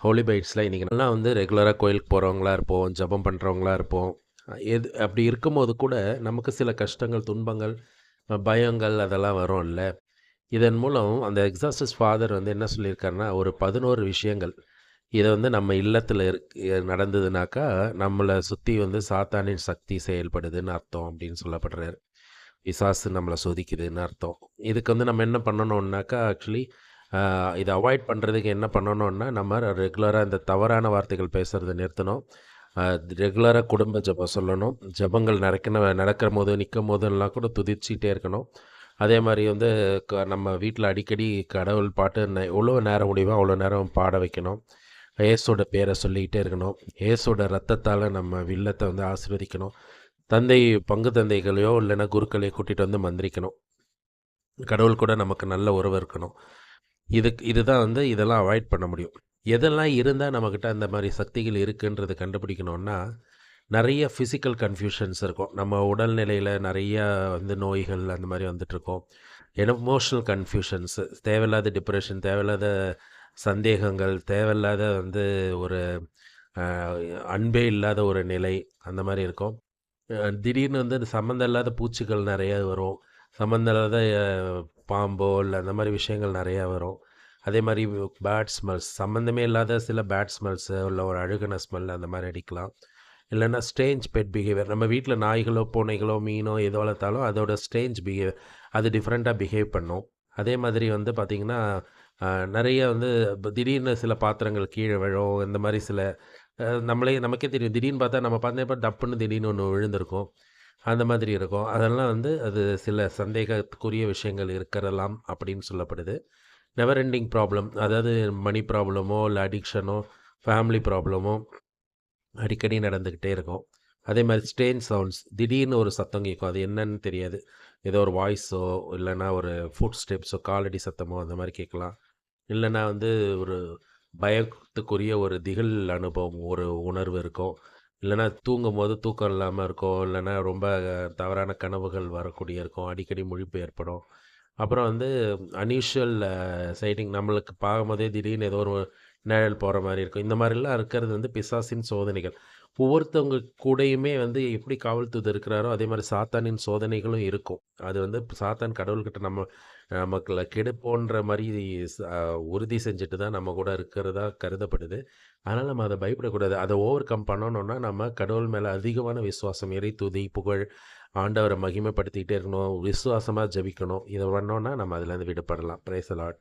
ஹோலி பைட்ஸில் இன்றைக்கி நல்லா வந்து ரெகுலராக கோயிலுக்கு போகிறவங்களா இருப்போம், ஜெபம் பண்ணுறவங்களா இருப்போம். அப்படி இருக்கும்போது கூட நமக்கு சில கஷ்டங்கள், துன்பங்கள், பயங்கள் அதெல்லாம் வரும்ல. இதன் மூலம் அந்த எக்ஸார்சிஸ்ட் ஃபாதர் வந்து என்ன சொல்லியிருக்காருன்னா, ஒரு 11 விஷயங்கள். இதை வந்து நம்ம இல்லத்தில் நடந்ததுனாக்கா, நம்மளை சுற்றி வந்து சாத்தானின் சக்தி செயல்படுதுன்னு அர்த்தம் அப்படின்னு சொல்லப்படுறாரு. பிசாசு நம்மளை சோதிக்குதுன்னு அர்த்தம். இதுக்கு வந்து நம்ம என்ன பண்ணணும்னாக்கா, ஆக்சுவலி இதை அவாய்ட் பண்ணுறதுக்கு என்ன பண்ணணும்னா, நம்ம ரெகுலராக இந்த தவறான வார்த்தைகள் பேசுகிறத நிறுத்தணும். ரெகுலராக குடும்ப ஜெபம் சொல்லணும். ஜெபங்கள் நடக்கிற போது, நிற்கும் போதெல்லாம் கூட துதிச்சிட்டே இருக்கணும். அதே மாதிரி வந்து நம்ம வீட்டில் அடிக்கடி கடவுள் பாட்டு எவ்வளோ நேரம் முடியுமோ அவ்வளோ நேரம் பாட வைக்கணும். இயேசுவோட பேரை சொல்லிக்கிட்டே இருக்கணும். இயேசுவோட ரத்தத்தால் நம்ம இல்லத்தை வந்து ஆசீர்வதிக்கணும். பங்கு தந்தைகளையோ இல்லைன்னா குருக்களையோ கூட்டிகிட்டு வந்து மந்திரிக்கணும். கடவுள் கூட நமக்கு நல்ல உறவு இருக்கணும். இதுதான் வந்து இதெல்லாம் அவாய்ட் பண்ண முடியும். எதெல்லாம் இருந்தால் நம்மக்கிட்ட அந்த மாதிரி சக்திகள் இருக்குன்றது கண்டுபிடிக்கணுன்னா, நிறைய ஃபிசிக்கல் கன்ஃப்யூஷன்ஸ் இருக்கும். நம்ம உடல்நிலையில் நிறையா வந்து நோய்கள் அந்த மாதிரி வந்துட்டுருக்கோம். எமோஷ்னல் கன்ஃப்யூஷன்ஸு, தேவையில்லாத டிப்ரெஷன், தேவையில்லாத சந்தேகங்கள், தேவையில்லாத வந்து ஒரு அன்பே இல்லாத ஒரு நிலை அந்த மாதிரி இருக்கும். திடீர்னு வந்து சம்மந்தம் இல்லாத பூச்சிகள் நிறைய வரும். சம்மந்தம் இல்லாத பாம்போ இல்லை அந்த மாதிரி விஷயங்கள் நிறையா வரும். அதே மாதிரி பேட் ஸ்மெல்ஸ், சம்மந்தமே இல்லாத சில பேட் ஸ்மெல்ஸு இல்லை ஒரு அழுகின ஸ்மெல் அந்த மாதிரி அடிக்கலாம். இல்லைன்னா ஸ்ட்ரேஞ்ச் பெட் பிஹேவியர், நம்ம வீட்டில் நாய்களோ பூனைகளோ மீனோ எது வளர்த்தாலும் அதோட ஸ்ட்ரேஞ்ச் பிஹேவியர், அது டிஃப்ரெண்ட்டாக பிஹேவ் பண்ணும். அதே மாதிரி வந்து பார்த்திங்கன்னா நிறைய வந்து திடீர்னு சில பாத்திரங்கள் கீழே விழும். இந்த மாதிரி சில நமக்கே தெரியும். திடீர்னு பார்த்தா நம்ம பார்த்தப்ப டப்புன்னு திடீர்னு ஒன்று விழுந்திருக்கும். அந்த மாதிரி இருக்கும். அதெல்லாம் வந்து அது சில சந்தேகத்துக்குரிய விஷயங்கள் இருக்கிறலாம் அப்படின்னு சொல்லப்படுது. நெவர் எண்டிங் ப்ராப்ளம், அதாவது மணி ப்ராப்ளமோ இல்லை அடிக்ஷனோ ஃபேமிலி ப்ராப்ளமோ அடிக்கடி நடந்துக்கிட்டே இருக்கும். அதே மாதிரி ஸ்ட்ரேஞ்ச் சவுண்ட்ஸ், திடீர்னு ஒரு சத்தம் கேட்கும். அது என்னன்னு தெரியாது. ஏதோ ஒரு வாய்ஸோ இல்லைன்னா ஒரு ஃபுட் ஸ்டெப்ஸோ காலடி சத்தமோ அந்த மாதிரி கேட்கலாம். இல்லைன்னா வந்து ஒரு பயத்துக்குரிய ஒரு திகில் அனுபவம், ஒரு உணர்வு இருக்கும். இல்லைன்னா தூங்கும்போது தூக்கம் இல்லாமல் இருக்கும். இல்லைன்னா ரொம்ப தவறான கனவுகள் வரக்கூடிய இருக்கும். அடிக்கடி முழிப்பு ஏற்படும். அப்புறம் வந்து அன்யூஷுவல் சைட்டிங், நம்மளுக்கு பார்க்கும்போதே திடீர்னு ஏதோ ஒரு நிழல் போகிற மாதிரி இருக்கும். இந்த மாதிரிலாம் இருக்கிறது வந்து பிசாசின் சோதனைகள். ஒவ்வொருத்தவங்க கூடயுமே வந்து எப்படி காவல் தூதர் இருக்கிறாரோ அதே மாதிரி சாத்தானின் சோதனைகளும் இருக்கும். அது வந்து சாத்தான் கடவுள்கிட்ட நமக்குள்ள கெடுப்போன்ற மாதிரி உறுதி செஞ்சுட்டு தான் நம்ம கூட இருக்கிறதா கருதப்படுது. அதனால் நம்ம அதை பயப்படக்கூடாது. அதை ஓவர் கம் பண்ணணும்னா நம்ம கடவுள் மேலே அதிகமான விசுவாசம், இறை துதி, புகழ், ஆண்டவரை மகிமைப்படுத்திக்கிட்டே இருக்கணும். விசுவாசமாக ஜெபிக்கணும். இதை பண்ணோன்னா நம்ம அதுலேருந்து விடுபடலாம். Praise the Lord.